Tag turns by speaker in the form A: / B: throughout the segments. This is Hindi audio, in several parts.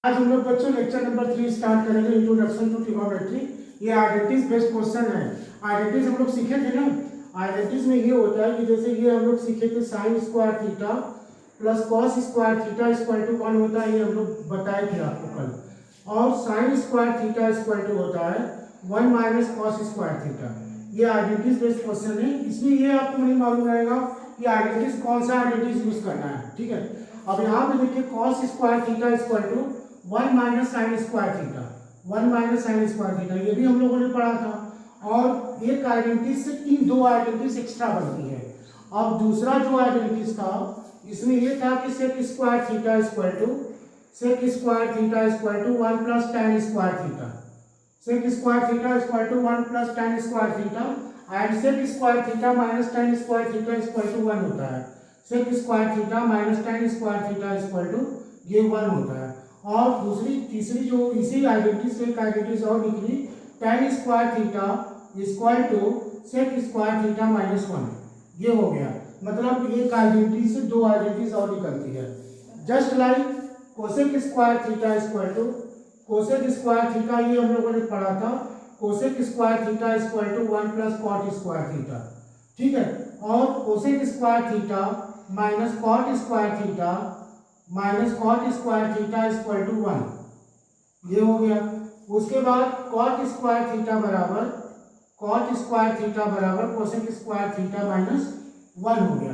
A: आज हम लोग बच्चों लेक्चर नंबर 3 स्टार्ट करेंगे, इंट्रोडक्शन टू ट्रिग्नोमेट्री। ये आइडेंटिटीज बेस्ड क्वेश्चन है। आइडेंटिटीज हम लोग सीखे थे ना। आइडेंटिटीज में ये होता है कि जैसे ये हम लोग सीखे थे sine square theta plus cos square theta equal to 1 होता है, ये हम लोग बताए थे आपको कल। और sine square theta equal to होता है 1 माइनस कॉस स्क्वायर थीटा। ये आइडेंटिटीज बेस्ड क्वेश्चन है। इसमें ये आपको नहीं मालूम रहेगा कि आइडेंटिटीज कौन सा आइडेंटिटीज यूज करना है, ठीक है। अब यहाँ पे देखिए cos square theta equal to 1 minus sine square theta, 1 minus sine square theta, ये भी हम लोगों ने पढ़ा था। और एक आइडेंटिटी से दो आइडेंटिटीज एक्स्ट्रा बनती है। अब दूसरा जो आइडेंटिटीज था इसमें ये था कि sec square theta equal to 1 plus tan square theta, sec square theta equal to 1 plus tan square theta and sec square theta minus tan square theta equal to 1 होता है। Sec square theta minus tan square theta equal to ये 1 होता है। और तीसरी जो इसी आइडेंटिटी से एक आइडेंटिटी और निकली, tan square theta equal to sec square theta minus 1, ये हो गया। मतलब एक आइडेंटिटी से दो आइडेंटिटीज और निकलती है। Just like cosec square theta equal to cosec square theta, ये हम लोगों ने पढ़ा था। Cosec square theta equal to 1 plus cot square theta, ठीक है। और cosec square theta minus cot square theta minus cot square theta equal to 1, ये हो गया। उसके बाद कॉट स्क्वायर थीटा बराबर कोसेक स्क्वायर थीटा माइनस 1 हो गया,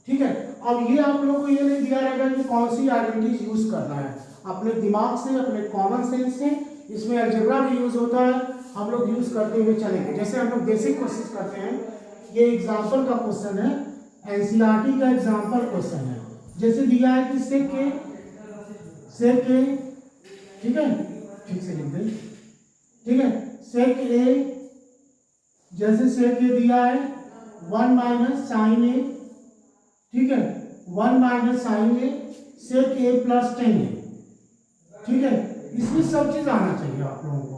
A: ठीक है। अब ये आप लोगों को ये नहीं दिया रहेगा कि कौन सी आइडेंटिटी यूज करना है। अपने दिमाग से, अपने कॉमन सेंस से, इसमें अलजेब्रा भी यूज होता है, हम लोग यूज करते हुए चलेंगे। जैसे हम लोग बेसिक कोशिश करते हैं, ये एग्जाम्पल का क्वेश्चन है, एनसीईआरटी का एग्जाम्पल क्वेश्चन है। जैसे दिया है कि सेक के ठीक है, ठीक से लिख दें, ठीक है। सेक ए, जैसे सेक ए दिया है 1 माइनस साइन ए, ठीक है, 1 माइनस साइन ए सेक ए प्लस टेन ए, ठीक है। इसमें सब चीज आना चाहिए आप लोगों को।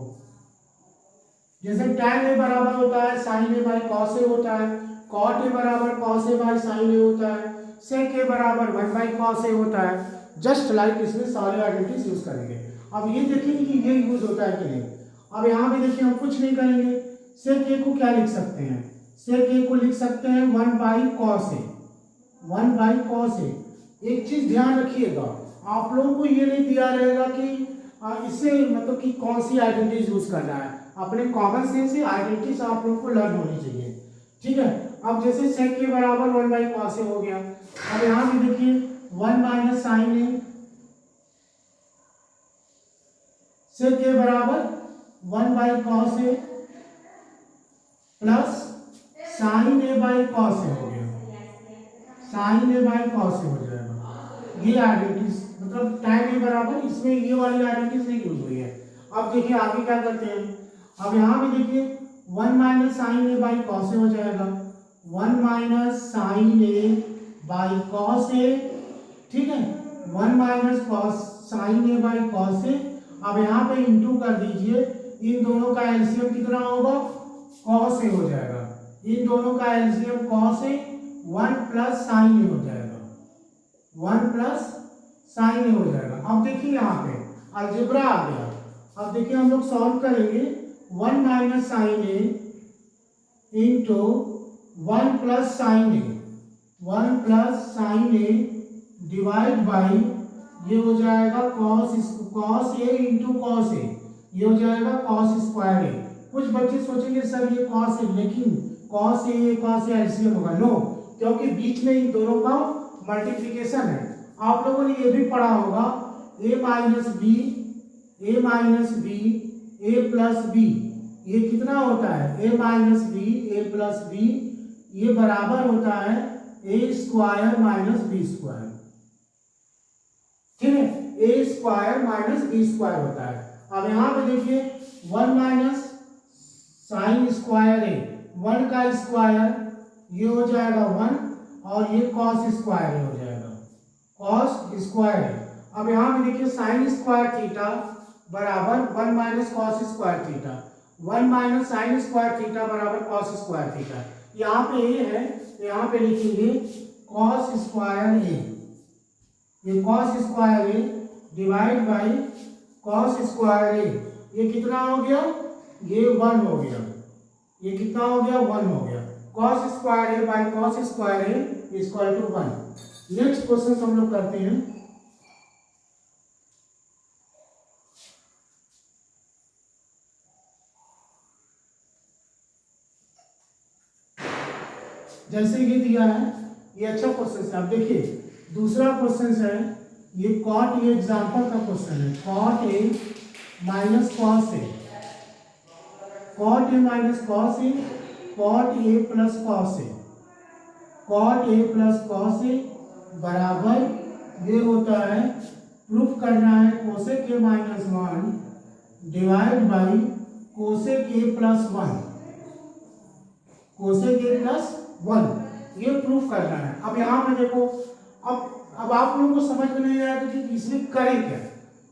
A: जैसे tan ए बराबर होता है साइन ए बाई कॉस ए होता है, कॉट ए बराबर कॉस ए बाई साइन ए होता है, सेक ए बराबर 1 बाई कॉस ए होता है। जस्ट लाइक इसमें सारे आइडेंटिटीज यूज करेंगे। अब ये देखेंगे कि ये यूज होता है कि नहीं। अब यहाँ भी देखिए हम कुछ नहीं करेंगे। सेक ए को क्या लिख सकते हैं, सेक ए को लिख सकते हैं 1 by cos A, 1 by cos A. एक चीज ध्यान रखिएगा, आप लोगों को ये नहीं दिया रहेगा कि इससे मतलब कि कौन सी आइडेंटिटीज यूज करना है। अपने कॉमन सेंस से आइडेंटिटीज आप लोगों को लर्न होनी चाहिए, ठीक है। अब जैसे सेक के बराबर 1 बाई कॉस ए हो गया। अब यहाँ भी देखिए 1 माइनस साइन ए, सेक के बराबर 1 by cos A plus sine A by cos A हो गया, sine A by cos A हो जाएगा। ये आइडेंटिटीज मतलब tan ए बराबर, इसमें ये वाली आइडेंटिटीज नहीं यूज हुई है। अब देखिए आगे क्या करते हैं। अब यहाँ भी देखिए 1 minus sine A by cos A हो जाएगा, 1 minus sine A by cos A, ठीक है, 1 minus cos sine A by cos A. अब यहाँ पे इंटू कर दीजिए, इन दोनों का एलसीएम कितना होगा, कॉस ए हो जाएगा। इन दोनों का LCM cos A 1 plus sine A हो जाएगा, 1 प्लस साइन ए हो जाएगा। अब देखिए यहाँ पे अलजेब्रा आ गया। अब देखिए हम लोग सॉल्व करेंगे 1 minus sine A into 1 plus sine A, 1 plus sine A divide by, ये हो जाएगा cos A into cos A, ये हो जाएगा कॉस स्क्वायर ए। कुछ बच्चे सोचेंगे सर ये कॉस ए, लेकिन कॉस ए एलसीएम होगा, नो, क्योंकि बीच में इन दोनों का मल्टीप्लिकेशन है। आप लोगों ने ये भी पढ़ा होगा a minus B A plus B, ये कितना होता है a minus B A plus B, ये बराबर होता है a square minus B square, ठीक है, a square minus B square होता है। अब यहाँ पे देखिए 1 माइनस साइन स्क्वायर ए, 1 का स्क्वायर ये हो जाएगा 1 और ये कॉस स्क्वायर हो जाएगा, कॉस स्क्वायर है। अब यहाँ पे देखिए साइन स्क्वायर थीटा बराबर 1 minus cos square theta, 1 minus sine square theta बराबर कॉस स्क्वायर थीटा। यहाँ पे ए है, यहाँ पे लिखेंगे कॉस स्क्वायर ए, ये cos square A divide by cos square A, ये कितना हो गया, ये 1 हो गया, ये कितना हो गया, 1 हो गया। Cos square A by cos square A equal to 1। Next question हम लोग करते हैं। जैसे ये दिया है, ये अच्छा क्वेश्चन है। अब देखिए दूसरा क्वेश्चन है, ये कॉट, ये एग्जांपल का क्वेश्चन है, cot A minus cos A, cot A minus cos A, cot A plus cos A, cot A plus cos A बराबर ये होता है, प्रूफ करना है cosec A minus 1 divide by cosec A plus 1, cosec A plus 1, ये प्रूफ करना है। अब यहाँ पे देखो, अब आप लोगों को समझ में नहीं आया कि इसमें करें क्या,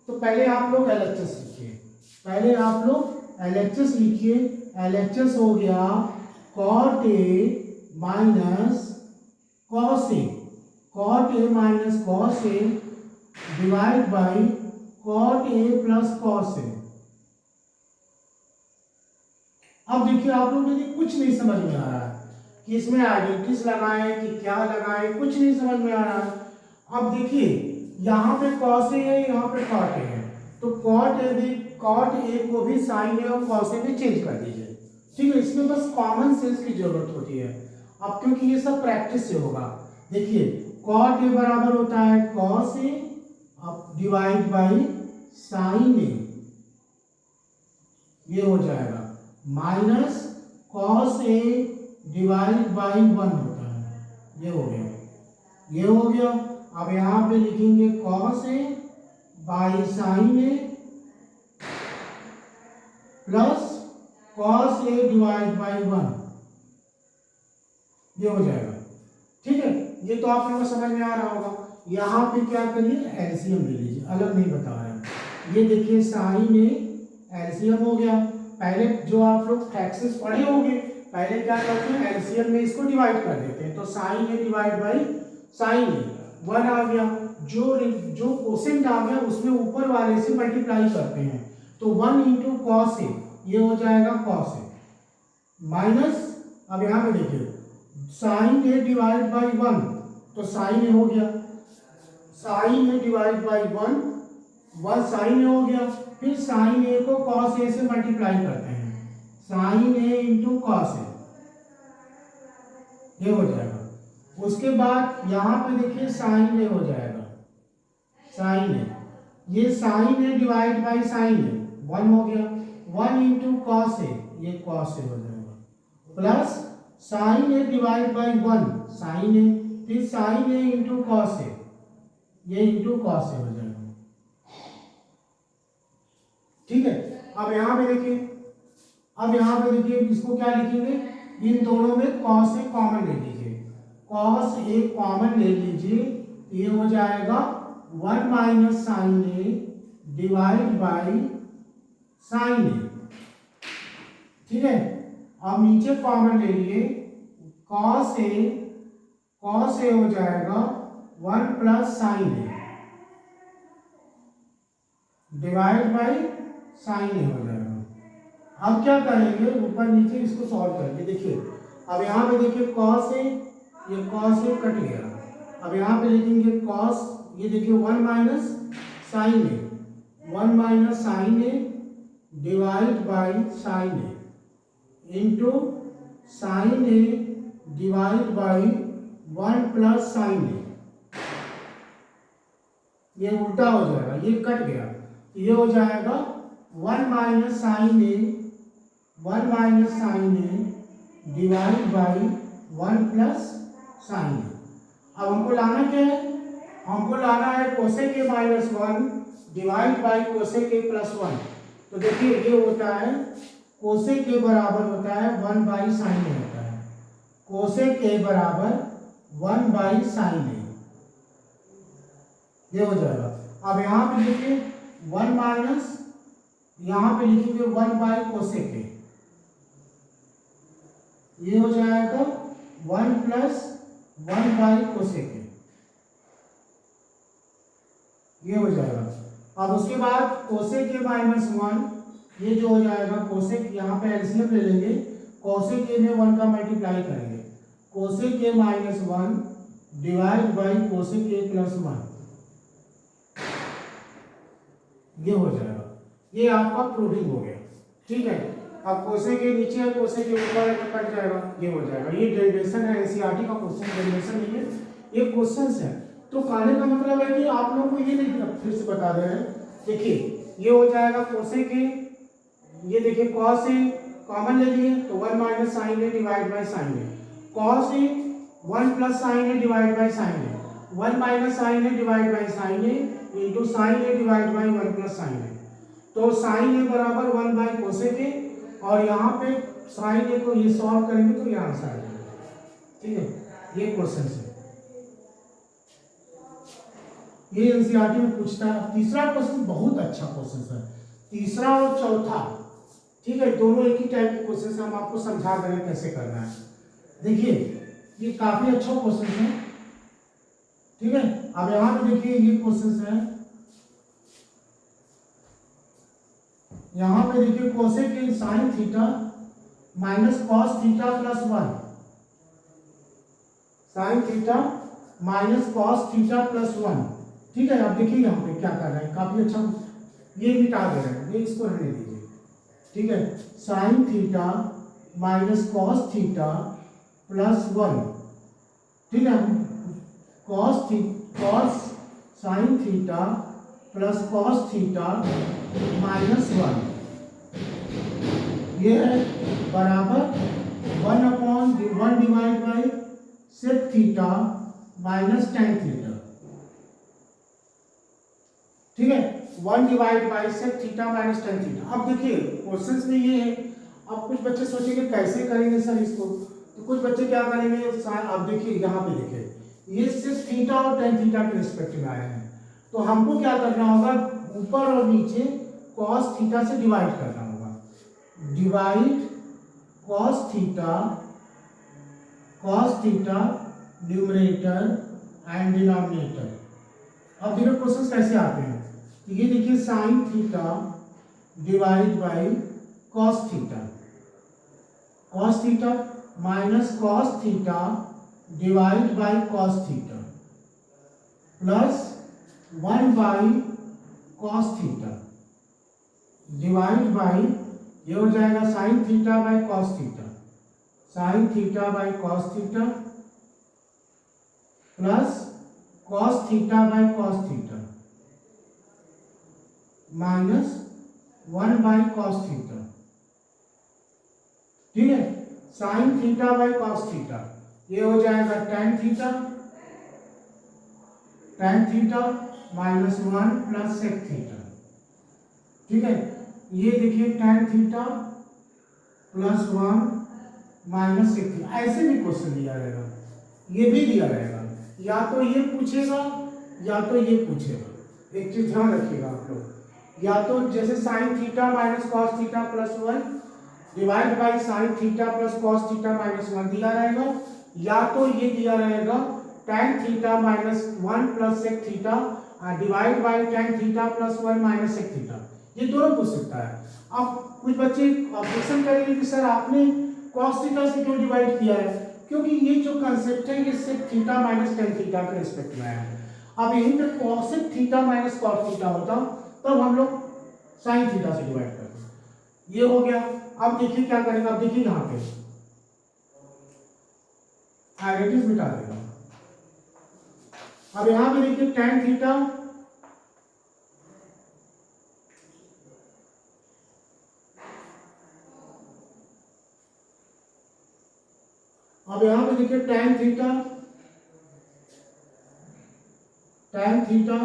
A: तो पहले आप लोग एलएचएस लिखिए, पहले आप लोग एलएचएस लिखिए। एलएचएस हो गया cot A minus cos A, cot A minus cos A divide by cot A plus cos A. अब देखिए आप लोग यदि कुछ नहीं समझ में आ रहा है कि इसमें आइडेंटिटीज लगाएं कि क्या लगाएं, कुछ नहीं समझ में आ रहा है। अब देखिए यहाँ पे कॉस ए है, यहाँ पे कॉट ए है, तो कॉट ए को भी साइन ए और कॉस ए में चेंज कर दीजिए, ठीक है। इसमें बस कॉमन सेंस की जरूरत होती है अब, क्योंकि ये सब प्रैक्टिस से होगा। देखिए कॉट ए बराबर होता है कॉस ए अब डिवाइड बाई साइन ए, ये हो जाएगा minus cos A divide by 1 होता है, ये हो गया, ये हो गया। अब यहाँ पे लिखेंगे cos A by sine A plus cos A divide by 1, ये हो जाएगा, ठीक है। ये तो आप लोगों को समझ में आ रहा होगा। यहाँ पे क्या करिए, एलसीएम ले लीजिए, अलग नहीं बता रहे हैं। ये देखिए साइन ए एलसीएम हो गया। पहले जो आप लोग फ्रैक्शंस पढ़े होंगे, पहले क्या करते हैं, एलसीएम में इसको डिवाइड कर देते हैं, तो sine A divide by sine A 1 आ गया, जो कोसेंट आ गया उसमें ऊपर वाले से मल्टीप्लाई करते हैं, तो 1 इंटू कॉस ए, ये हो जाएगा कॉस ए माइनस, अब यहाँ पे देखिए साइन ए डिवाइड बाई 1, तो साइन ए हो गया, sine A divide by 1 sine A हो गया, फिर साइन ए को कॉस ए से मल्टीप्लाई करते हैं, sign A into cos A, ये हो जाएगा। उसके बाद यहाँ पे देखिए साइन ए हो जाएगा, साइन ए, ये sine A divide by sine A 1 हो गया, 1 इंटू कॉस ए, ये कॉस ए हो जाएगा, plus sine A divide by 1 sine A, फिर sine A into cos A, ये इंटू कॉस ए हो जाएगा, ठीक है। अब यहाँ पे देखिए, अब यहाँ पे देखिए इसको क्या लिखेंगे, इन दोनों में कॉस ए कॉमन ले लीजिए, कॉस ए कॉमन ले लीजिए, ये हो जाएगा 1 minus sine A divide by sine A, ठीक है। अब नीचे कॉमन ले लिए, कॉस ए हो जाएगा 1 plus sine A divide by sine A हो जाएगा। अब क्या करेंगे, ऊपर नीचे इसको सॉल्व करेंगे। देखिए अब यहाँ पे देखिए कॉस ए, ये कॉस ए कट गया, अब यहाँ पे लिखेंगे कॉस, ये देखिए 1 minus sine A, 1 minus sine A divide by sine A into sine A divide by 1 plus sine A, ये उल्टा हो जाएगा, ये कट गया, ये हो जाएगा 1 minus sine A, 1 minus sine A divide by 1 plus sine A. अब हमको लाना क्या है, हमको लाना है cosec A minus 1 divide by cosec A plus 1। तो देखिए ये होता है कोसेक ए बराबर होता है 1 बाई साइन ए होता है, कोसेक ए बराबर 1 बाई साइन ए, ये हो जाएगा। अब यहाँ पे देखिए 1 माइनस, यहाँ पे लिखेंगे 1 बाई कोसेक ए, ये हो जाएगा 1 प्लस 1 बाई कोसेक ए, ये हो जाएगा। अब उसके बाद कोसेक ए माइनस वन, ये जो हो जाएगा कोसेक, यहाँ पे एलसीएम ले लेंगे, कोसेक ए में 1 का मल्टीप्लाई करेंगे, cosec A minus one divide by cosec A plus one, ये हो जाएगा। ये आपका प्रूविंग हो गया, ठीक है। अब कोसेक के नीचे है, कोसेक के ऊपर है तो कट जाएगा, ये हो जाएगा। ये डेरिवेशन है, एनसीईआरटी का क्वेश्चन, डेरिवेशन नहीं है, ये क्वेश्चंस है। तो कहने का मतलब है कि आप लोगों को ये नहीं, फिर से बता दे रहे हैं, देखिए ये हो जाएगा कोसेक के, ये देखिए कॉस ए कॉमन ले लिए तो 1 minus sine A divide by sine A, cos A 1 plus sine A divide by sine A, 1 minus sine A divide by sine A into sine A divide by 1 plus sine A. तो साइन ए बराबर 1 बाई कोसेक ए, और यहाँ पे साइन ए को ये सॉल्व करेंगे तो ये आंसर आ जाएगा, ठीक है। ये क्वेश्चन है, ये एनसीईआरटी में पूछता है। तीसरा क्वेश्चन बहुत अच्छा क्वेश्चन है, तीसरा और चौथा, ठीक है, दोनों एक ही टाइप के क्वेश्चन है। हम आपको समझा दे रहे हैं कैसे करना है। देखिए ये काफी अच्छा क्वेश्चन है, ठीक है। अब यहाँ पे देखिए ये क्वेश्चन है, यहाँ पे देखिए कोसेक के sign theta minus cos theta plus one, sign theta minus cos theta plus one, ठीक है। अब देखिए यहाँ पे क्या कर रहे हैं, काफी अच्छा, ये मिटा दे रहे हैं, ये इसको रहने दीजिए, ठीक है। Sine theta minus cos theta plus one, ठीक है। Cos sine theta plus cos theta minus one, ये है बराबर 1/1 divide by sec theta minus tan theta, ठीक है। 1 divide by sec theta minus tan theta. अब देखिए क्वेश्चंस में ये है, अब कुछ बच्चे सोचेंगे कैसे करेंगे सर इसको, तो कुछ बच्चे क्या करेंगे, अब देखिए यहाँ पे देखिए ये सेक थीटा और टेन थीटा के रिस्पेक्ट में आए हैं, तो हमको क्या करना होगा, ऊपर और नीचे कॉस थीटा से डिवाइड करना होगा, divide cos theta numerator and denominator. अब देखो क्वेश्चन कैसे आते हैं, तो ये देखिए sine theta divide by cos theta minus cos theta divide by cos theta plus 1 by cos theta divide by, ये हो जाएगा sine theta by cos theta, sine theta by cos theta plus cos theta by cos theta minus 1 by cos theta, ठीक है। Sine theta by cos theta, ये हो जाएगा tan theta minus 1 plus sec theta, ठीक है। ये देखिए tan theta plus 1 minus sec theta, ऐसे भी क्वेश्चन दिया रहेगा, ये भी दिया रहेगा, या तो ये पूछेगा या तो ये पूछेगा। एक चीज ध्यान रखिएगा आप लोग, या तो जैसे sine theta minus cos theta plus 1 divide by sine theta plus cos theta minus 1 दिया रहेगा, या तो ये दिया रहेगा tan theta minus 1 plus sec theta divide by tan theta plus 1 minus sec theta, ये दोनों पूछ सकता है। अब कुछ बच्चे ऑब्जेक्शन करेंगे कि सर आपने cos थीटा से क्यों डिवाइड किया है, क्योंकि ये जो कंसेप्ट है ये sec theta minus tan theta के रिस्पेक्ट में है। अब यहीं पे cosec theta minus cos theta होता तब हम लोग sin थीटा से डिवाइड करते, ये हो गया। अब देखिए क्या करेंगे, अब देखिए यहाँ पे आइडेंटिटीज मिटा देगा। अब यहां पे देखिए tan थीटा अब यहां पे देखिए tan theta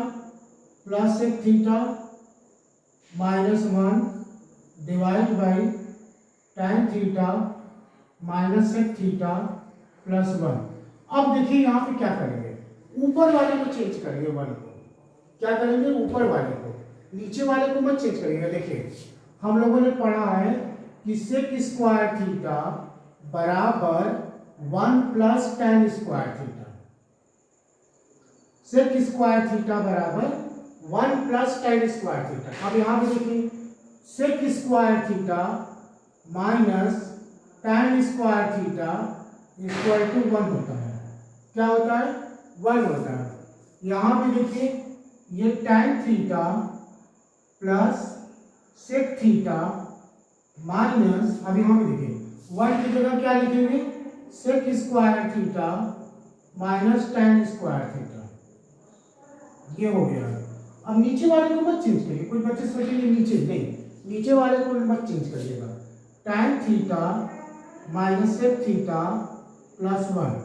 A: plus sec theta minus 1 divide by tan theta minus sec theta plus 1। अब देखिए यहाँ पे क्या करेंगे, ऊपर वाले को चेंज करेंगे, वन को क्या करेंगे, ऊपर वाले को, नीचे वाले को मत चेंज करेंगे। देखिए हम लोगों ने पढ़ा है कि सेक स्क्वायर थीटा बराबर 1 plus tan square theta, sec square theta बराबर 1 प्लस टेन स्क्वायर थीटा। अब यहाँ पे देखिए sec square theta minus tan square theta equal to 1 होता है। क्या होता है? 1 होता है। यहाँ पे देखिए ये tan theta plus sec theta minus, अब यहाँ पे देखिए 1 की जगह क्या लिखेंगे? Sec square theta minus tan square theta, ये हो गया। अब नीचे वाले को मत चेंज करिए, कोई बच्चे सोचेंगे नीचे नहीं, नीचे वाले को मत चेंज करिएगा। Tan theta minus sec theta plus 1।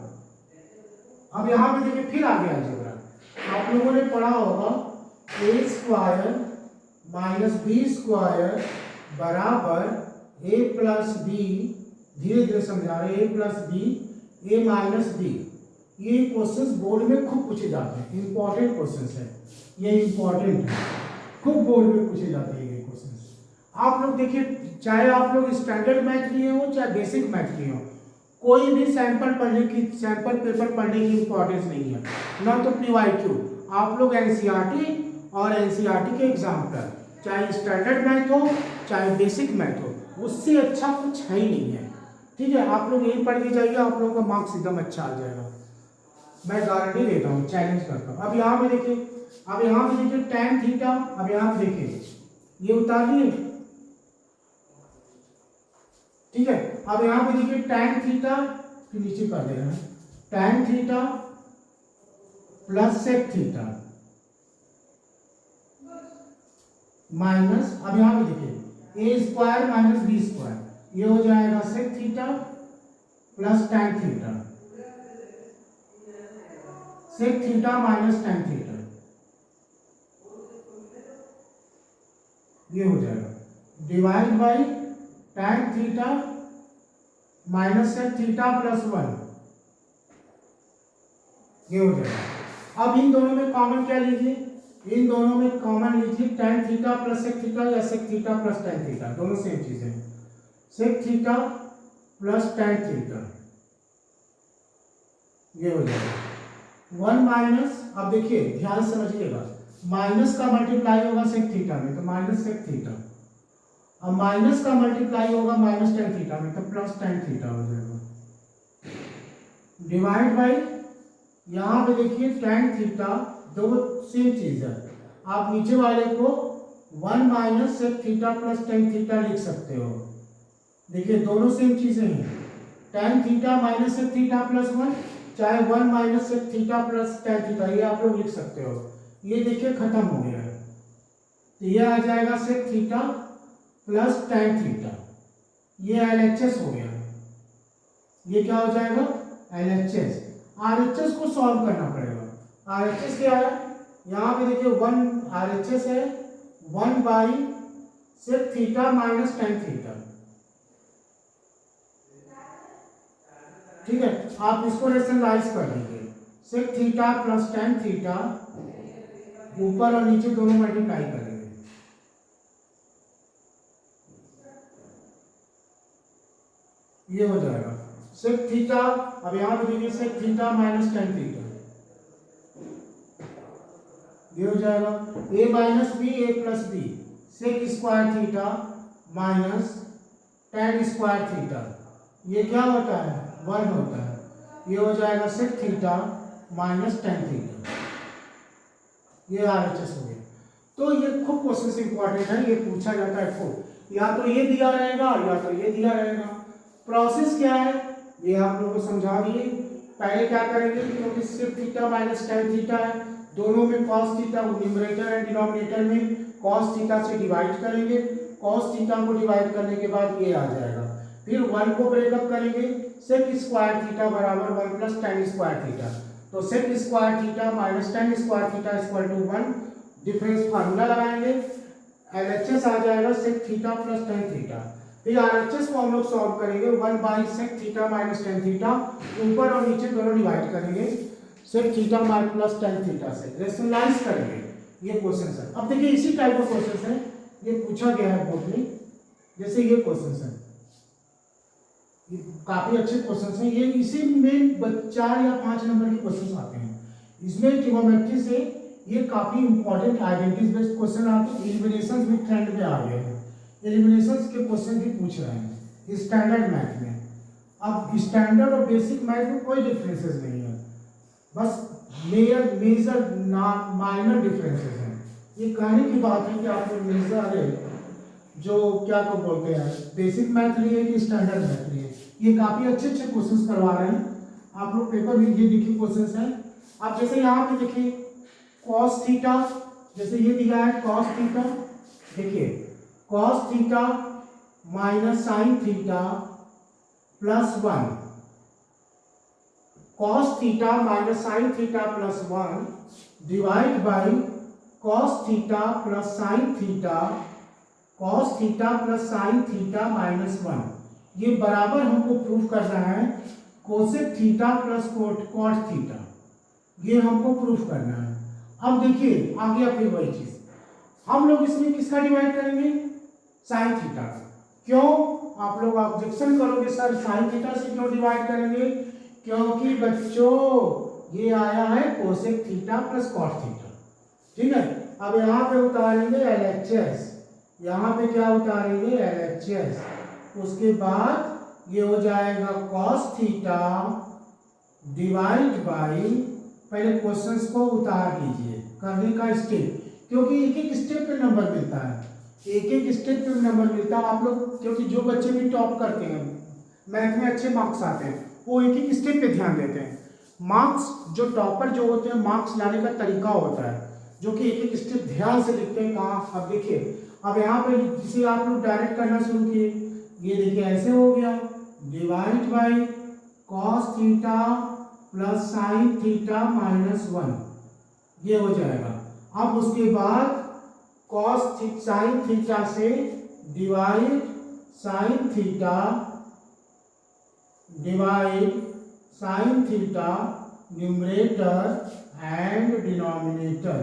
A: अब यहाँ पे देखिए फिर आ गया अलजेब्रा। आप लोगों ने पढ़ा होगा ए स्क्वायर माइनस बी स्क्वायर बराबर ए प्लस बी, धीरे धीरे समझा रहे, ए plus B A minus B. ये क्वेश्चंस बोर्ड में खूब पूछे जाते हैं, इंपॉर्टेंट क्वेश्चंस है ये, इंपॉर्टेंट है, खूब बोर्ड में पूछे जाते हैं ये क्वेश्चंस। आप लोग देखिए, चाहे आप लोग स्टैंडर्ड मैथ लिए हो चाहे बेसिक मैथ लिए हो, कोई भी सैंपल पेपर पढ़ने की इंपॉर्टेंस नहीं है, ना तो PYQ। आप लोग एनसीईआरटी और एनसीईआरटी के एग्जाम्पल, चाहे स्टैंडर्ड मैथ हो चाहे बेसिक मैथ हो, उससे अच्छा कुछ है ही नहीं है। ठीक है, आप लोग यही पढ़ के जाइए, आप लोगों का मार्क्स एकदम अच्छा आ जाएगा, मैं गारंटी देता हूँ, चैलेंज करता हूँ। अब यहाँ पे देखिए, अब यहाँ पे देखिए टेन थीटा, अब यहाँ पे देखिए ये उतार दिए, ठीक है। अब यहाँ पे देखिए टेन थीटा, फिर नीचे कर दे रहे हैं, tan theta plus sec theta minus, अब यहाँ पे देखिए A square minus B square, ये हो जाएगा sec theta plus tan theta, sec theta minus tan theta, ये हो जाएगा divide by tan theta minus sec theta plus 1, ये हो जाएगा। अब इन दोनों में कॉमन क्या लीजिए? इन दोनों में कॉमन लीजिए tan theta plus sec theta या sec theta plus tan theta, दोनों सेम चीज है। Sec theta plus tan theta, ये हो जाएगा 1 माइनस, अब देखिए ध्यान से समझिएगा, माइनस का मल्टीप्लाई होगा सेक थीटा में तो माइनस सेक थीटा, अब माइनस का मल्टीप्लाई होगा माइनस टेन थीटा में तो प्लस टेन थीटा हो जाएगा, डिवाइड बाई यहाँ पे देखिए टेन थीटा, दो सेम चीज है। आप नीचे वाले को 1 minus sec theta plus tan theta लिख सकते हो, देखिए दोनों सेम चीजें हैं। Tan theta minus sec theta plus 1, चाहे 1 minus sec theta plus tan theta, ये आप लोग लिख सकते हो। ये देखिए खत्म हो गया है, तो ये आ जाएगा sec theta plus tan theta, ये LHS हो गया, ये क्या हो जाएगा? LHS। RHS को सॉल्व करना पड़ेगा। RHS क्या है? यहाँ पे देखिए 1 RHS है 1 by sec theta minus tan theta, ठीक है। आप इसको रेशनलाइज कर लीजिए, sec theta plus tan theta, ऊपर और नीचे दोनों मल्टीप्लाई करेंगे, ये हो जाएगा सेक थीटा, अब यहाँ पे देखिए sec theta minus tan theta, ये हो जाएगा a minus B A plus B, sec square theta minus tan square theta, ये क्या होता है? 1 होता है, ये हो जाएगा sec theta minus tan theta, ये RHS हो गया। तो ये खूब क्वेश्चन इंपॉर्टेंट है, ये पूछा जाता है खूब, या तो ये दिया रहेगा या तो ये दिया रहेगा। प्रोसेस क्या है ये आप लोगों को समझा दिए। पहले क्या करेंगे, क्योंकि सिर्फ थीटा माइनस टेन थीटा है, दोनों में cos theta, numerator and denominator में कॉस थीटा से डिवाइड करेंगे, कॉस थीटा को डिवाइड करने के बाद ये आ जाएगा, फिर 1 को ब्रेकअप करेंगे, सेक स्क्वायर थीटा बराबर 1 प्लस टेन स्क्वायर थीटा, तो sec square theta minus tan square theta equal to 1, difference formula लगाएंगे, LHS आ जाएगा sec theta plus tan theta, फिर RHS को हम लोग सॉल्व करेंगे 1 by sec theta minus tan theta, ऊपर और नीचे दोनों डिवाइड करेंगे sec theta minus plus tan theta से, रेशनलाइज करेंगे। ये क्वेश्चन है। अब देखिए इसी टाइप का क्वेश्चन है, ये पूछा गया है बोर्ड में, जैसे ये क्वेश्चन है, ये काफी अच्छे क्वेश्चन हैं, ये इसी में 4 या 5 नंबर के क्वेश्चन आते हैं। इसमें ट्रिग्नोमेट्री से ये काफी इंपॉर्टेंट आइडेंटिटीज बेस्ड क्वेश्चन आते हैं, एलिमिनेशन भी ट्रेंड में आ गए हैं, एलिमिनेशन के क्वेश्चन भी पूछ रहे हैं स्टैंडर्ड मैथ में। अब स्टैंडर्ड और बेसिक मैथ में कोई डिफरेंसेस नहीं है, बस मेजर माइनर डिफरेंसेस हैं। ये कहने की बात है कि आपने मेजर जो क्या तो बोलते हैं बेसिक मैथ लिए कि स्टैंडर्ड मैथ लिए, ये काफी अच्छे अच्छे क्वेश्चंस करवा रहे हैं आप लोग। पेपर में ये देखिए क्वेश्चंस हैं, आप जैसे यहाँ पे देखिए cos थीटा, जैसे ये दिया है cos थीटा, देखिए cos theta minus sine theta plus 1, cos theta minus sine theta plus 1 divide by cos theta plus sine theta, cos theta plus sine theta minus 1, ये बराबर हमको प्रूव करना है cosec theta plus cot theta, ये हमको प्रूफ करना है। अब देखिए आ गया फिर वही चीज, हम लोग इसमें किसका डिवाइड करेंगे, साइन थीटा का। क्यों, आप लोग ऑब्जेक्शन करोगे सर साइन थीटा से क्यों डिवाइड करेंगे, क्योंकि बच्चों ये आया है cosec theta plus cot theta, ठीक है। अब यहाँ पे उतारेंगे LHS, यहाँ पे क्या उतारेंगे LHS, उसके बाद ये हो जाएगा cos थीटा डिवाइड बाई, पहले क्वेश्चंस को उतार लीजिए करने का स्टेप, क्योंकि एक एक स्टेप पे नंबर मिलता है, एक एक स्टेप पे नंबर मिलता है आप लोग। क्योंकि जो बच्चे भी टॉप करते हैं मैथ में अच्छे मार्क्स आते हैं वो एक एक स्टेप पे ध्यान देते हैं। मार्क्स जो टॉपर जो होते हैं मार्क्स लाने का तरीका होता है जो कि एक एक स्टेप ध्यान से लिखते हैं कहाँ। अब देखिए अब यहाँ पे जिसे आप लोग डायरेक्ट करना शुरू किए, ये देखिए ऐसे हो गया divide by cos theta plus sine theta minus 1, ये हो जाएगा। अब उसके बाद cos साइन थीटा से divide sine theta divide sine theta numerator and denominator,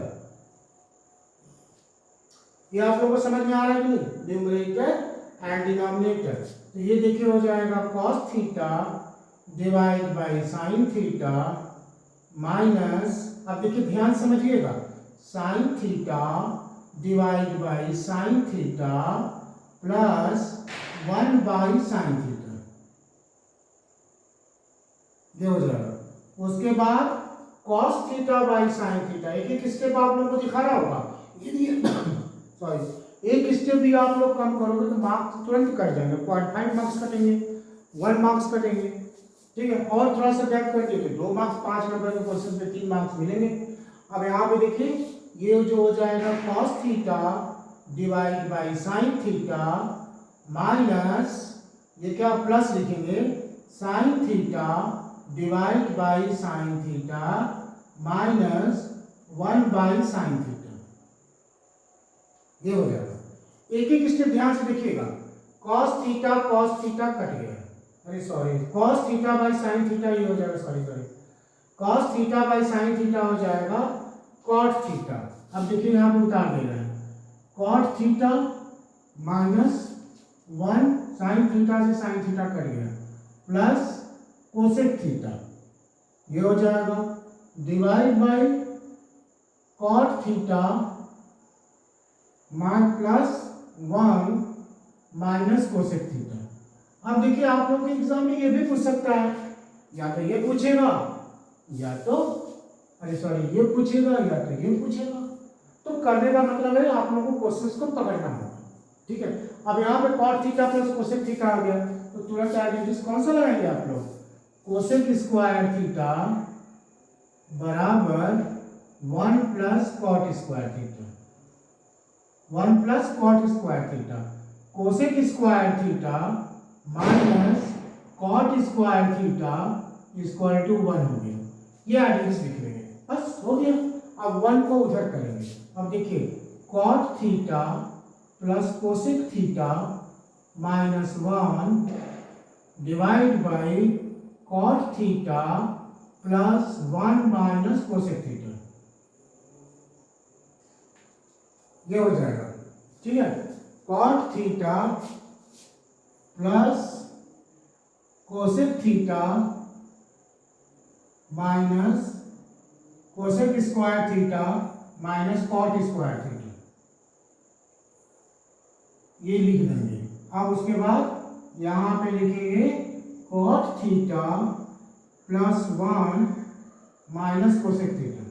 A: ये आप लोगों को समझ में आ रहा है कि नहीं, न्यूमरेटर एंड डिनोमिनेटर। तो ये देखिए हो जाएगा cos theta divide by sine theta minus, अब देखिए ध्यान समझिएगा, sine theta divide by sine theta plus 1 by sine theta, ये हो जाएगा। उसके बाद cos theta by sine theta, एक एक स्टेप आप लोगों को दिखा रहा होगा, ये सॉरी एक स्टेप भी आप लोग कम करोगे तो मार्क्स तुरंत कट जाएंगे, 0.5 मार्क्स कटेंगे, 1 मार्क्स कटेंगे, ठीक है। और थोड़ा सा गैप कर दिए तो 2 मार्क्स, 5 नंबर के क्वेश्चन पे 3 मार्क्स मिलेंगे। अब यहाँ पे देखिए ये जो हो जाएगा cos theta divide by sine theta minus, ये क्या प्लस लिखेंगे, sine theta divide by sine theta minus 1 by sine theta, ये हो जाएगा। एक एक स्टेप ध्यान से देखिएगा, cos थीटा कट गया, अरे sorry cos theta by sine theta ये हो जाएगा, sorry cos theta by sine theta हो जाएगा cot थीटा। अब देखिए यहाँ पे उतार दे रहे हैं cot theta minus 1 sine theta से साइन थीटा कट गया प्लस कोसेक थीटा, ये हो जाएगा divide by cot theta plus 1 minus cosec theta. अब देखिए आप लोग के एग्जाम में ये भी पूछ सकता है, या तो ये पूछेगा या तो अरे सॉरी ये पूछेगा या तो ये पूछेगा, तो करने का मतलब है आप लोगों को क्वेश्चंस को पकड़ना होगा, ठीक है। अब यहाँ पे cot theta plus cosec theta आ गया तो तुरंत आइडेंटिटीज कौन सा लगाएंगे आप लोग, कोसेक स्क्वायर थीटा बराबर 1 plus cot square theta, 1 plus cot square theta, cosec square theta minus cot square theta equal to 1 हो गया। ये आइडेंटिटीज लिख लेंगे, बस हो गया। अब 1 को उधर करेंगे, अब देखिए cot theta plus cosec theta minus 1 divide by cot theta plus 1 minus cosec theta, ये हो जाएगा, ठीक है। Cot theta plus cosec theta minus cosec square theta minus cot square theta, ये लिख देंगे। अब उसके बाद यहाँ पे लिखेंगे cot theta plus 1 minus cosec theta,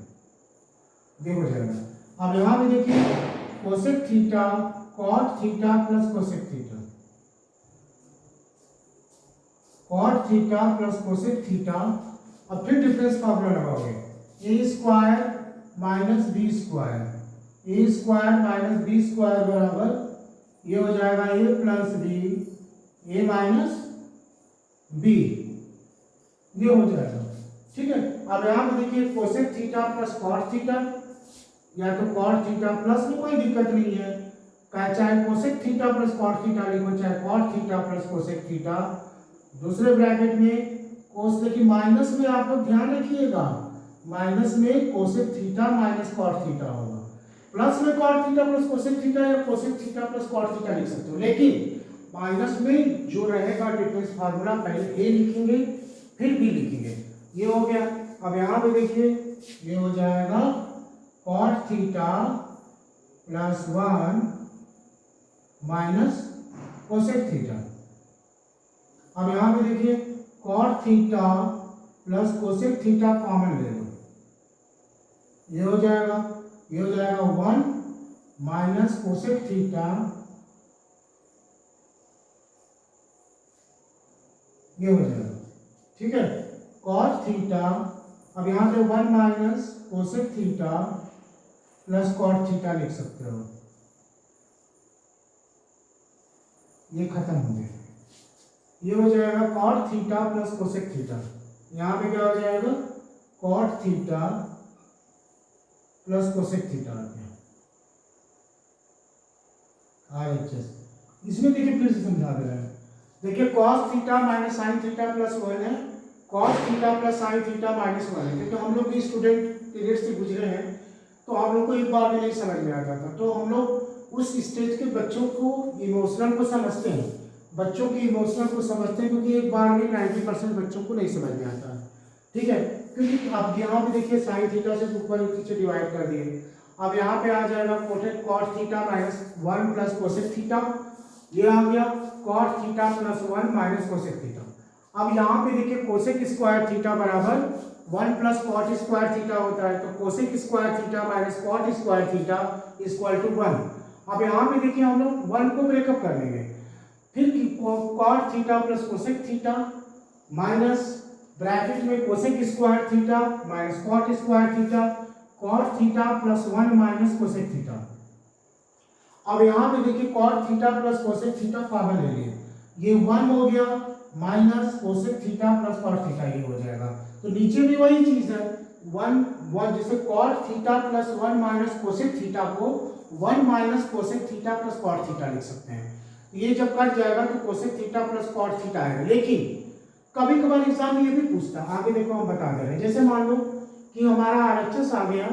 A: ये हो जाएगा। अब यहाँ पे देखिए cosec theta cot theta plus cosec theta, cot theta plus cosec theta. अब फिर डिफरेंस फार्मूला लगाओगे, A square minus B square, A square minus B square बराबर ये हो जाएगा A plus B, A minus B, ये हो जाएगा। ठीक है। अब यहाँ पे देखिए cosec theta plus cot theta, या तो कॉट थीटा प्लस में कोई दिक्कत नहीं है, चाहे cosec theta plus cot theta लिखो, चाहे cot theta plus cosec theta. दूसरे ब्रैकेट में कोस, देखिए माइनस में आप लोग ध्यान रखिएगा, माइनस में cosec theta minus cot theta होगा, प्लस में cot theta plus cosec theta या cosec theta plus cot theta लिख सकते हो, लेकिन माइनस में जो रहेगा डिफरेंस फार्मूला पहले ए लिखेंगे फिर बी लिखेंगे, ये हो गया। अब यहाँ पे देखिए ये हो जाएगा cot theta plus 1 minus cosec theta. अब यहाँ पे देखिए cot theta plus cosec theta common ले लो, ये हो जाएगा, ये हो जाएगा 1 माइनस कोसेक थीटा, ये हो जाएगा। ठीक है। कॉट थीटा, अब यहाँ पे 1 minus cosec theta plus cot theta लिख सकते हो, ये खत्म हो गया। ये हो जाएगा cot theta plus cosec theta, यहाँ पे क्या हो जाएगा cot theta plus cosec theta आ गया। इसमें देखिए फिर से समझा दे रहे हैं, देखिए cos theta minus sine theta plus 1 है, cos theta plus sine theta minus 1 है, क्योंकि हम लोग भी स्टूडेंट पीरियड से गुजरे हैं तो हम लोग को एक बार भी नहीं समझ में आता था, तो हम लोग उस स्टेज के बच्चों को इमोशनल को समझते हैं, बच्चों की इमोशनल को समझते हैं, क्योंकि एक बार में 90% बच्चों को नहीं समझ में आता। ठीक है। क्योंकि अब यहाँ पे देखिए साइन थीटा से ऊपर नीचे डिवाइड कर दिए, अब यहाँ पे आ जाएगा कोटेक cot theta minus 1 plus cosec theta, ये आ गया cot theta plus 1 minus cosec theta. अब यहाँ पे देखिए कोसेक स्क्वायर थीटा बराबर 1 प्लस कॉट स्क्वायर थीटा होता है, तो cosec square theta minus cot square theta equal to 1। अब यहाँ पे देखिए हम लोग 1 को ब्रेकअप कर लेंगे, फिर cot theta plus cosec theta minus bracket में cosec square theta minus cot square theta, cot theta plus 1 minus cosec theta. अब यहाँ पे देखिए cot theta plus cosec theta common ले लिए, ये 1 हो गया minus cosec theta plus cot theta, ये हो जाएगा। तो नीचे भी वही चीज है, 1 जैसे cot theta plus 1 minus cosec theta को 1 minus cosec theta plus cot theta लिख सकते हैं। ये जब कट जाएगा तो cosec theta plus cot theta आएगा, लेकिन कभी कभार एग्जाम ये भी पूछता है, आगे देखो हम बता दे रहे हैं। जैसे मान लो कि हमारा आरएचएस आ गया,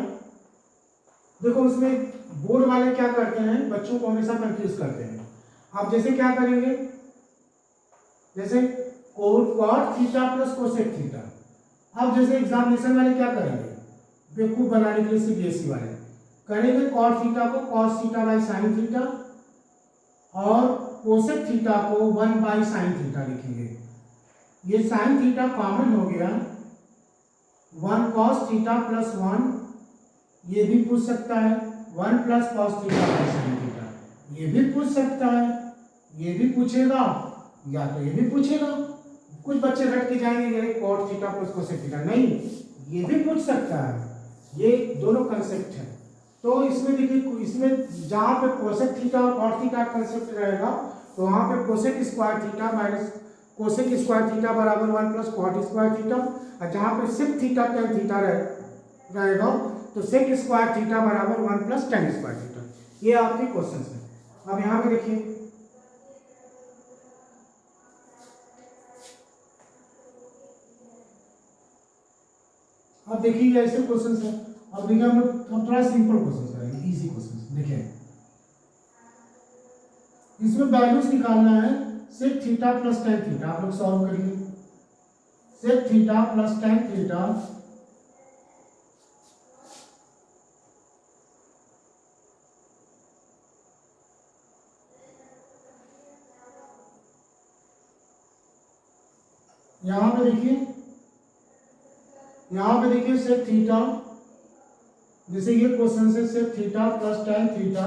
A: देखो उसमें बोर्ड वाले क्या करते हैं, बच्चों को हमेशा कंफ्यूज करते हैं। अब जैसे क्या करेंगे, जैसे cot theta plus cosec theta, अब जैसे एग्जामिनेशन वाले क्या करेंगे, बेवकूफ बनाने के लिए सीबीएसई वाले करेंगे कॉट थीटा को cos theta by sine theta और कोसेक थीटा को 1 बाई साइन थीटा लिखेंगे। ये साइन थीटा कॉमन हो गया, 1 कॉस थीटा प्लस 1, ये भी पूछ सकता है 1 plus cos theta by sine theta, ये भी पूछ सकता है, ये भी पूछेगा या तो ये भी पूछेगा। कुछ बच्चे रट के जाएंगे cot theta plus cosec theta, नहीं ये भी पूछ सकता है, ये दोनों कंसेप्ट है। तो इसमें देखिए, इसमें जहाँ पे कोसेक थीटा और कॉट थीटा कंसेप्ट रहेगा तो वहाँ पे cosec square theta minus cosec square theta बराबर 1 प्लस कॉट स्क्वायर थीटा, और जहाँ पे सेक थीटा टेन थीटा रहेगा तो सेक स्क्वायर थीटा बराबर 1 प्लस टेन स्क्वायर थीटा। ये आपके क्वेश्चन है। अब यहाँ पे देखिए, अब देखिए ऐसे क्वेश्चन है। अब देखिए हम थोड़ा सिंपल क्वेश्चन करेंगे, इजी क्वेश्चन। देखिए इसमें वैल्यूज निकालना है, sec theta plus tan theta, आप लोग सॉल्व करिए। Sec theta plus tan theta यहाँ पे देखिए, सेक थीटा, जैसे ये क्वेश्चन से sec theta plus tan theta,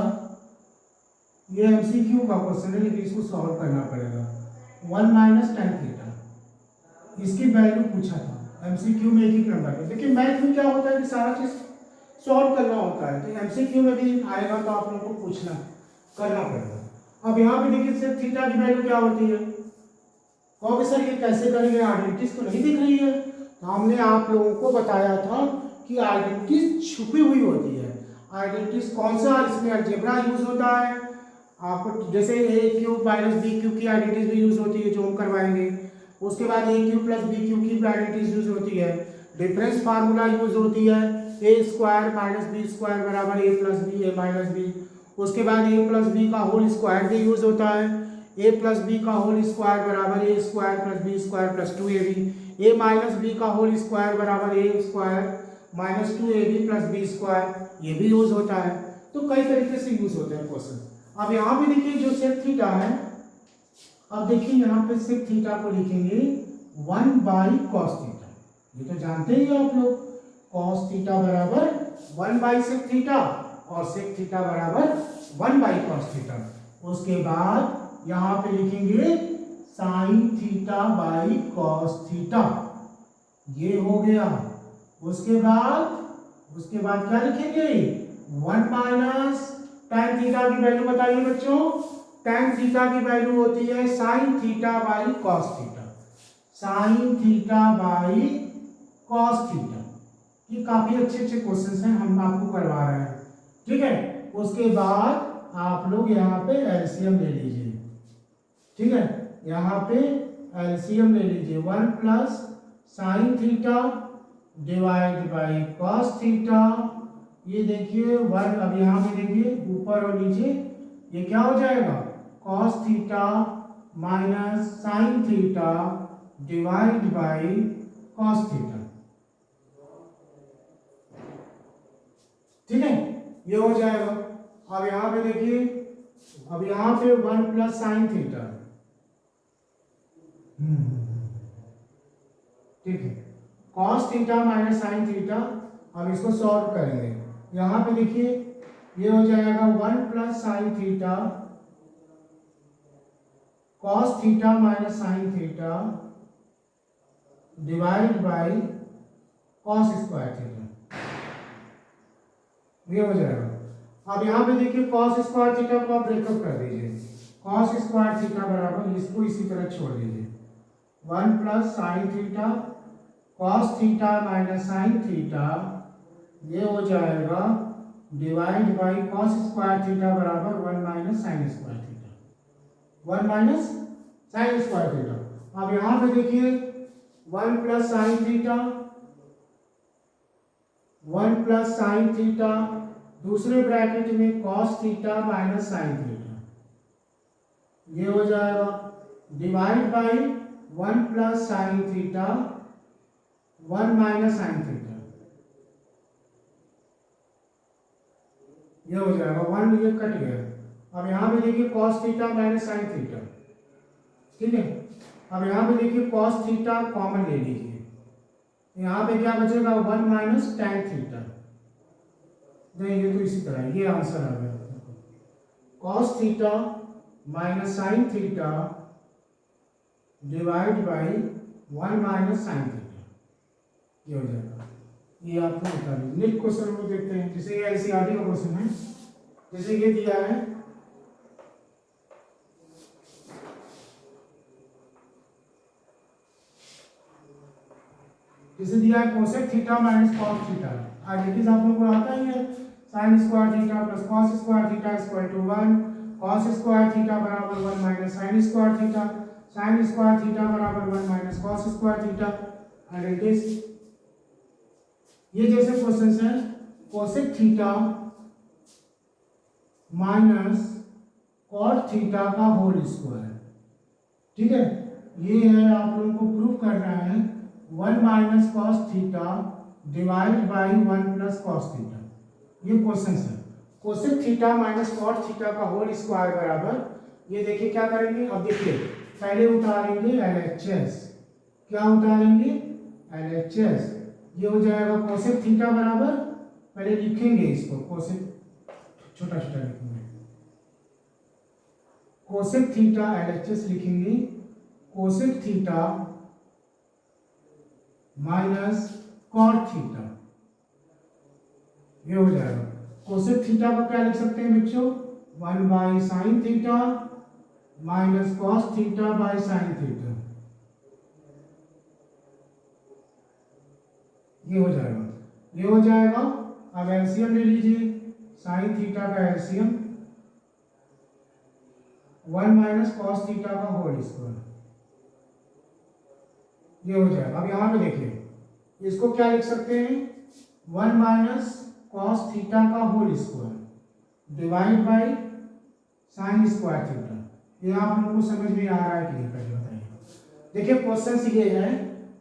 A: ये एमसीक्यू का क्वेश्चन है लेकिन इसको सॉल्व करना पड़ेगा। 1 माइनस tan थीटा, इसकी वैल्यू पूछा था एमसीक्यू में, एक नंबर पे। देखिए मैथ में क्या होता है कि सारा चीज सॉल्व करना होता है, तो एमसीक्यू में भी आएगा तो आप लोगों को पूछना करना पड़ेगा। अब यहाँ पे देखिए सेक थीटा की वैल्यू क्या होती है, कहोगे सर ये कैसे करेंगे, आइडेंटिटीज तो नहीं दिख रही है। तो हमने आप लोगों को बताया था कि आइडेंटिटीज छुपी हुई होती है। आइडेंटिटीज कौन सा, इसमें अलजेब्रा यूज होता है आपको, जैसे ए क्यूब माइनस बी क्यूब की आइडेंटिटीज भी यूज होती है जो हम करवाएंगे। उसके बाद ए क्यूब प्लस बी क्यूब की आइडेंटिटीज यूज होती है। डिफरेंस फार्मूला यूज होती है, ए स्क्वायर माइनस बी स्क्वायर बराबर A plus B A minus B. उसके बाद ए प्लस बी का होल स्क्वायर भी यूज होता है, ए प्लस बी का होल स्क्वायर बराबर A square plus B square plus 2ab। A minus B का होल स्क्वायर बराबर A square minus 2ab plus B square, ये भी यूज होता है। तो कई तरीके से यूज होते हैं क्वेश्चन। अब यहाँ पे देखिए जो सेक थीटा है, अब देखिए यहाँ पे सेक थीटा को लिखेंगे 1 बाई कॉस थीटा, ये तो जानते ही आप लोग, कॉस थीटा बराबर 1 बाई सेक थीटा और सेक थीटा बराबर 1 बाई कॉस थीटा। उसके बाद यहाँ पे लिखेंगे sine theta by cos theta, ये हो गया। उसके बाद क्या लिखेंगे, 1 माइनस tan थीटा की वैल्यू बताइए बच्चों, tan थीटा की वैल्यू होती है sine theta by cos theta, sine theta by cos theta. ये काफी अच्छे क्वेश्चंस हैं, हम आपको करवा रहे हैं, ठीक है। उसके बाद आप लोग यहाँ पे एलसीएम ले लीजिए, ठीक है, यहाँ पे एलसीएम ले लीजिए। 1 plus sine theta divide by cos theta, ये देखिए 1, अब यहाँ पे देखिए ऊपर और नीचे, ये क्या हो जाएगा, cos theta minus sine theta divide by cos theta, ठीक है, ये हो जाएगा। अब यहाँ पे देखिए, अब यहाँ पे 1 प्लस साइन थीटा, ठीक है, cos theta minus sine theta. अब इसको सॉल्व करेंगे, यहाँ पे देखिए ये हो जाएगा 1 plus sine theta cos theta minus sine theta divide by cos square theta, ये हो जाएगा। अब यहाँ पे देखिए कॉस स्क्वायर थीटा को आप ब्रेकअप कर दीजिए, कॉस स्क्वायर थीटा बराबर इसको इसी तरह छोड़ दीजिए, 1 plus sine theta cos theta minus sine theta, ये हो जाएगा divide by cos square theta बराबर 1 minus sine square theta, 1 minus sine square theta. अब यहाँ पे देखिए 1 plus sine theta, 1 plus sine theta, दूसरे ब्रैकेट में cos theta minus sine theta, ये हो जाएगा divide by 1 plus sine theta 1 minus sine theta, ये हो जाएगा 1, ये कट गया। अब यहाँ पे देखिए cos theta minus sine theta, ठीक है। अब यहाँ पे देखिए कॉस थीटा कॉमन ले लीजिए, यहाँ पे क्या बचेगा 1 माइनस tan थीटा, नहीं ये तो इसी तरह, ये आंसर आ गया, cos theta minus sine theta divide by 1 minus sine theta, ये हो जाएगा। ये आपको बता दीजिए। नेक्स्ट क्वेश्चन को देखते हैं, जैसे ये एनसीईआरटी का क्वेश्चन है, जैसे ये दिया है, जैसे दिया है cosec theta minus cos theta, identities आप लोगों को आता ही है, sine square theta plus cos square theta equal to 1, cos square theta बराबर 1 minus sine square theta, sine square theta बराबर 1 minus cos square theta, identities. ये जैसे क्वेश्चंस हैं, cosec theta minus cot theta का होल स्क्वायर, ठीक है, ये है आप लोगों को प्रूव करना है 1 minus cos theta divide by 1 plus cos theta, ये क्वेश्चन है। Cosec theta minus cot theta का होल स्क्वायर बराबर, ये देखिए क्या करेंगे, अब देखिए पहले उतारेंगे LHS, क्या उतारेंगे, LHS। ये हो जाएगा कोसेक थीटा बराबर, पहले लिखेंगे इसको कोसेक, छोटा छोटा लिखेंगे, कोसेक थीटा LHS लिखेंगे, cosec theta minus cot theta, ये हो जाएगा। कोसेक थीटा को क्या लिख सकते हैं बच्चों, 1 by sine theta minus cos theta by sine theta, ये हो जाएगा, ये हो जाएगा। अब एलसीएम ले लीजिए, साइन थीटा का एलसीएम 1 माइनस कॉस थीटा का होल स्क्वायर, ये हो जाएगा। अब यहां पे देखिए, इसको क्या लिख सकते हैं, 1 माइनस कॉस थीटा का whole square divide by sine square theta. ये आप लोगों को समझ में आ रहा है कि नहीं, पहले बताइए। देखिए क्वेश्चन से ये है,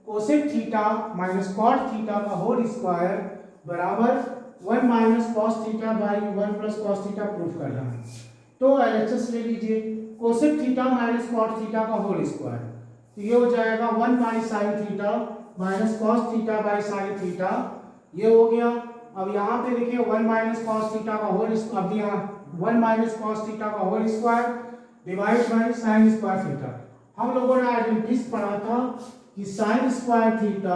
A: cosec theta minus cot theta का होल स्क्वायर बराबर 1 minus cos theta by 1 plus cos theta proof करना है। तो एलएचएस ले लीजिए, cosec theta minus cot theta का होल स्क्वायर, तो ये हो जाएगा 1 by sine theta minus cos theta by sine theta, ये हो गया। अब यहाँ पे देखिए 1 माइनस कॉस थीटा का होल, अब यहाँ 1 माइनस कॉस थीटा का whole square divide by sine square theta. हम लोगों ने आइडेंटिटीज पढ़ा था कि sine square theta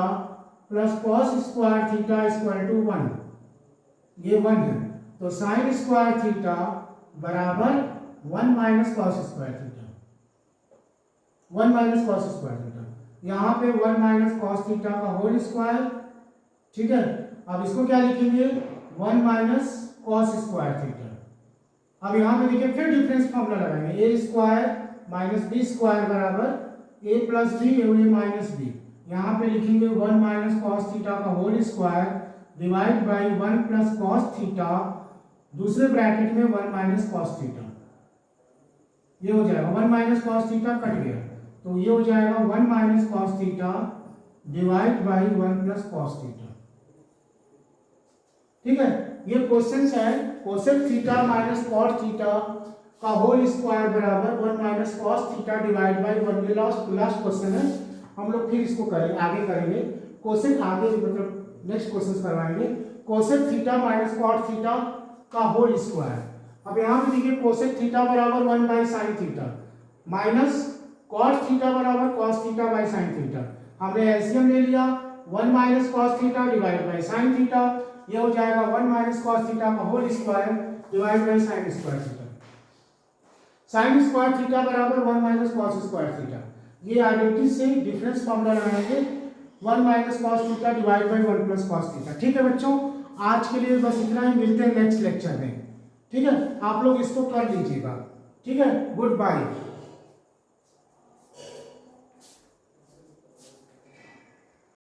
A: plus cos square theta equal to 1, ये 1 है, तो साइन स्क्वायर थीटा बराबर 1 minus cos square theta, 1 minus cos square theta, यहाँ पे 1 माइनस कॉस थीटा का होल स्क्वायर, ठीक है। अब इसको क्या लिखेंगे, 1 माइनस कॉस स्क्वायर थीटा। अब यहाँ पे देखिए फिर डिफरेंस फॉर्मूला लगाएंगे, A square minus B square बराबर A plus B A minus B. यहाँ पे लिखेंगे 1 माइनस कॉस थीटा का whole square divide by 1 plus cos theta, दूसरे ब्रैकेट में 1 माइनस कॉस थीटा, ये हो जाएगा। 1 माइनस कॉस थीटा कट गया, तो ये हो जाएगा 1 minus cos theta divide by 1 plus cos theta, ठीक है। ये क्वेश्चन है, cosec theta minus cot theta का होल स्क्वायर बराबर 1 minus cos theta divide by 1, ये लास्ट क्वेश्चन है। हम लोग फिर इसको करेंगे, आगे करेंगे कोसेक, आगे मतलब नेक्स्ट क्वेश्चन करवाएंगे। Cosec theta minus cot theta का होल स्क्वायर, अब यहाँ पे देखिए कोसेक थीटा बराबर 1 by sine theta minus cos theta बराबर cos theta by sine theta. हमने एलसीएम ले लिया, 1 minus cos theta divide by sine theta, ये हो जाएगा 1 माइनस कॉस थीटा का whole square divide by sine square theta. Sine square theta बराबर 1 माइनस कॉस स्क्वायर थीटा, ये आइडेंटिटी से डिफरेंस फॉर्मूला लगाएंगे, 1 minus cos theta divide by 1 plus cos theta. ठीक है बच्चों, आज के लिए बस इतना ही, मिलते हैं नेक्स्ट लेक्चर में, ठीक है। आप लोग इसको कर लीजिएगा, ठीक है। Good bye.